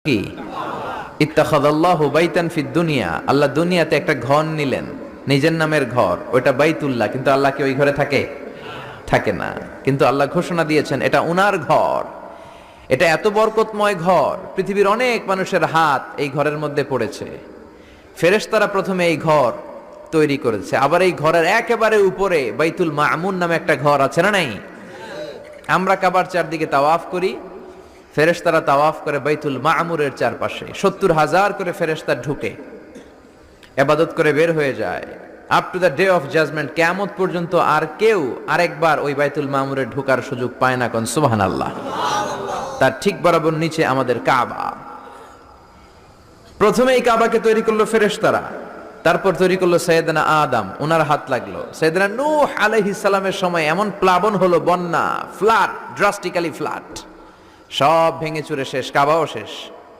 কি ইত্তাখাযাল্লাহু বাইতান ফিদ দুনিয়া, আল্লাহ দুনিয়াতে একটা ঘর নিলেন, নিজের নামের ঘর, ওটা বাইতুল্লাহ। কিন্তু আল্লাহ কি ওই ঘরে থাকে না। কিন্তু আল্লাহ ঘোষণা দিয়েছেন এটা উনার ঘর, এটা এত বরকতময় ঘর, পৃথিবীর অনেক মানুষের হাত এই ঘরের মধ্যে পড়েছে। ফেরেশতারা প্রথমে এই ঘর তৈরি করেছে, আবার এই ঘরের একেবারে উপরে বাইতুল মামুন নামে একটা ঘর আছে না নাই? আমরা কাবার চারদিকে তাওয়াফ করি, ফেরেশতারা তাওয়াফ করে বাইতুল মামুরের চারপাশে। ৭০,০০০ করে ফেরেশতা ঢুকে ইবাদত করে বের হয়ে যায়। Up to the day of judgment, কিয়ামত পর্যন্ত আর কেউ আরেকবার ওই বাইতুল মামুরে ঢোকার সুযোগ পায় না। কোন সুবহানাল্লাহ। তার ঠিক বরাবর নিচে আমাদের কাবা। প্রথমে এই কাবাকে তৈরি করলো ফেরেশতারা, তারপর তৈরি করলো সাইয়েদনা আদম, ওনার হাত লাগলো। সাইয়েদনা নূহ আলাইহিস সালামের সময় এমন প্লাবন হলো, বন্যা, ফ্লাড, ড্রাস্টিক্যালি ফ্লাড, সব ভেঙে চুরে শেষ, কাবাও শেষ।